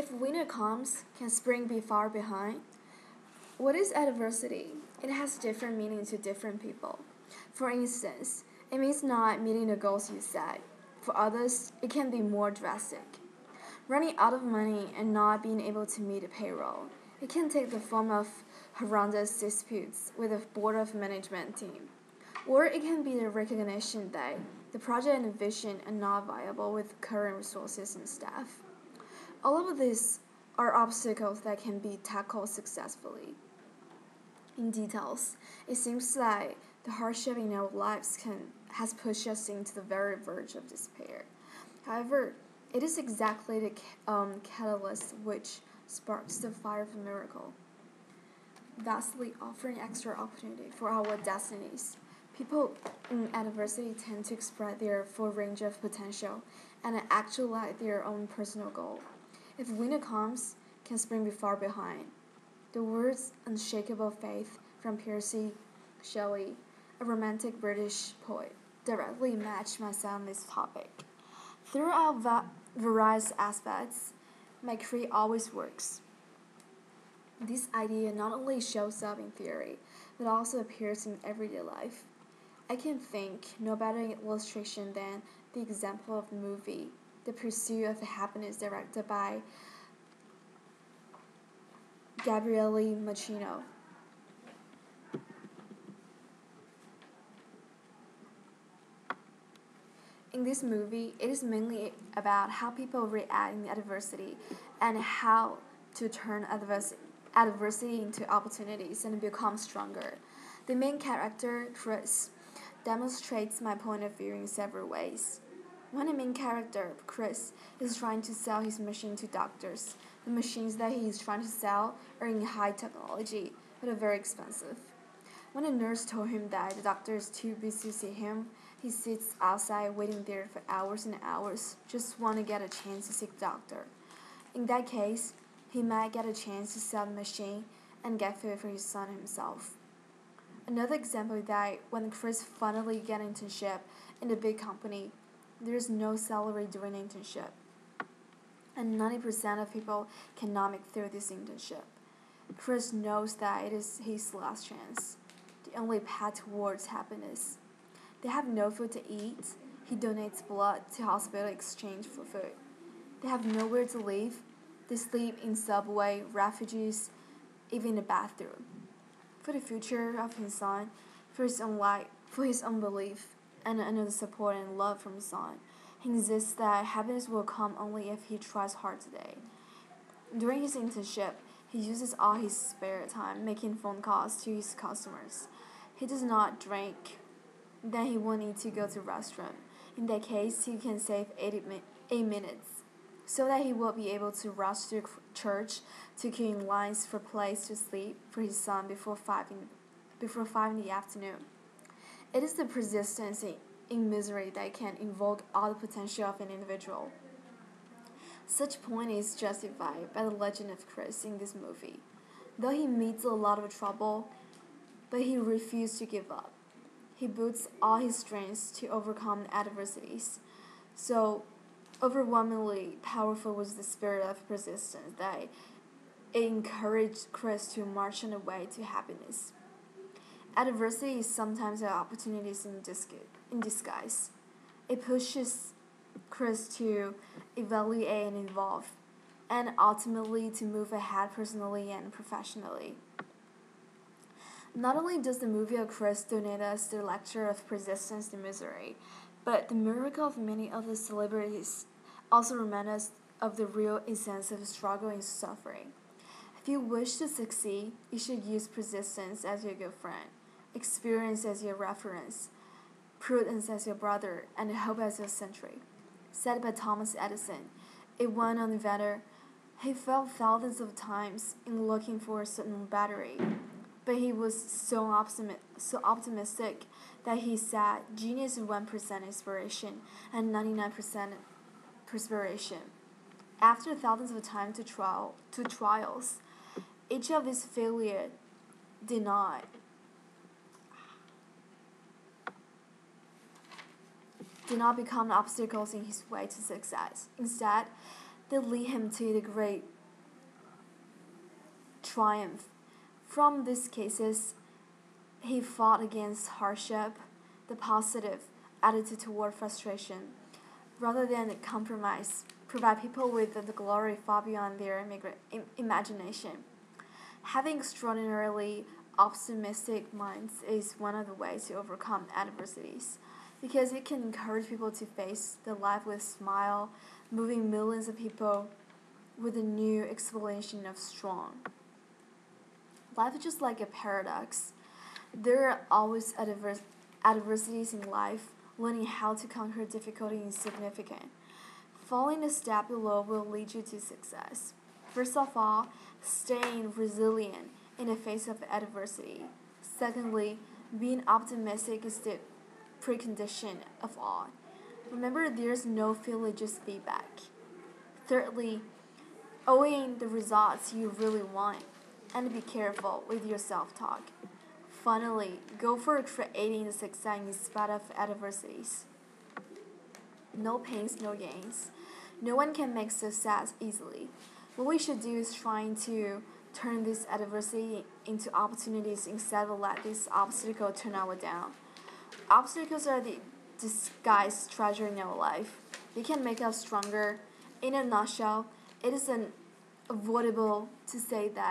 If winter comes, can spring be far behind? What is adversity? It has different meaning to different people. For instance, it means not meeting the goals you set. For others, it can be more drastic. Running out of money and not being able to meet a payroll. It can take the form of horrendous disputes with a board of management team. Or it can be the recognition that the project and the vision are not viable with current resources and staff. All of these are obstacles that can be tackled successfully. In details, it seems like the hardship in our lives has pushed us into the very verge of despair. However, it is exactly the catalyst which sparks the fire of a miracle, vastly offering extra opportunity for our destinies. People in adversity tend to express their full range of potential and actualize their own personal goal. If winter comes, can spring be far behind? The words unshakable faith from Percy Shelley, a romantic British poet, directly match myself on this topic. Throughout various aspects, my creed always works. This idea not only shows up in theory, but also appears in everyday life. I can think no better illustration than the example of the movie, The Pursuit of Happiness, directed by Gabriele Machino. In this movie, it is mainly about how people react in adversity and how to turn adversity into opportunities and become stronger. The main character, Chris, demonstrates my point of view in several ways. When the main character, Chris, is trying to sell his machine to doctors, the machines that he is trying to sell are in high technology, but are very expensive. When a nurse told him that the doctor is too busy to see him, he sits outside waiting there for hours and hours, just want to get a chance to see the doctor. In that case, he might get a chance to sell the machine and get food for his son himself. Another example is that when Chris finally gets an internship in a big company, there is no salary during the internship. And 90% of people cannot make through this internship. Chris knows that it is his last chance, the only path towards happiness. They have no food to eat. He donates blood to hospital exchange for food. They have nowhere to live. They sleep in subway, refugees, even in the bathroom. For the future of his son, for his own life, for his own belief, and under the support and love from his son, he insists that happiness will come only if he tries hard today. During his internship, he uses all his spare time making phone calls to his customers. He does not drink. Then he will need to go to the restroom. In that case, he can save 8 minutes, so that he will be able to rush to church to queue in lines for place to sleep for his son before 5 in the afternoon. It is the persistence in misery that can invoke all the potential of an individual. Such point is justified by the legend of Chris in this movie. Though he meets a lot of trouble, but he refused to give up. He puts all his strengths to overcome adversities. So, overwhelmingly powerful was the spirit of persistence that it encouraged Chris to march on the way to happiness. Adversity is sometimes an opportunity in disguise. It pushes Chris to evaluate and evolve, and ultimately to move ahead personally and professionally. Not only does the movie of Chris donate us the lecture of persistence to misery, but the miracle of many other celebrities also remind us of the real essence of struggle and suffering. If you wish to succeed, you should use persistence as your good friend, experience as your reference, prudence as your brother, and hope as your sentry. Said by Thomas Edison, a well-known inventor, he failed thousands of times in looking for a certain battery, but he was so optimistic that he said genius is 1% inspiration and 99% perspiration. After thousands of times to trials, each of these failures did not become obstacles in his way to success. Instead, that lead him to the great triumph. From these cases, he fought against hardship, the positive attitude toward frustration, rather than compromise, provide people with the glory far beyond their imagination. Having extraordinarily optimistic minds is one of the ways to overcome adversities because it can encourage people to face the life with a smile, moving millions of people with a new explanation of strong. Life is just like a paradox. There are always adversities in life. Learning how to conquer difficulty is significant. Following a step below will lead you to success. First of all, staying resilient in the face of adversity. Secondly, being optimistic is the precondition of all. Remember, there's no failure, just feedback. Thirdly, owning the results you really want, and be careful with your self-talk. Finally, go for creating the success in spite of adversities. No pains, no gains. No one can make success easily. What we should do is trying to turn this adversity into opportunities instead of let this obstacle turn our down. Obstacles are the disguised treasure in our life. They can make us stronger. In a nutshell, it is unavoidable to say that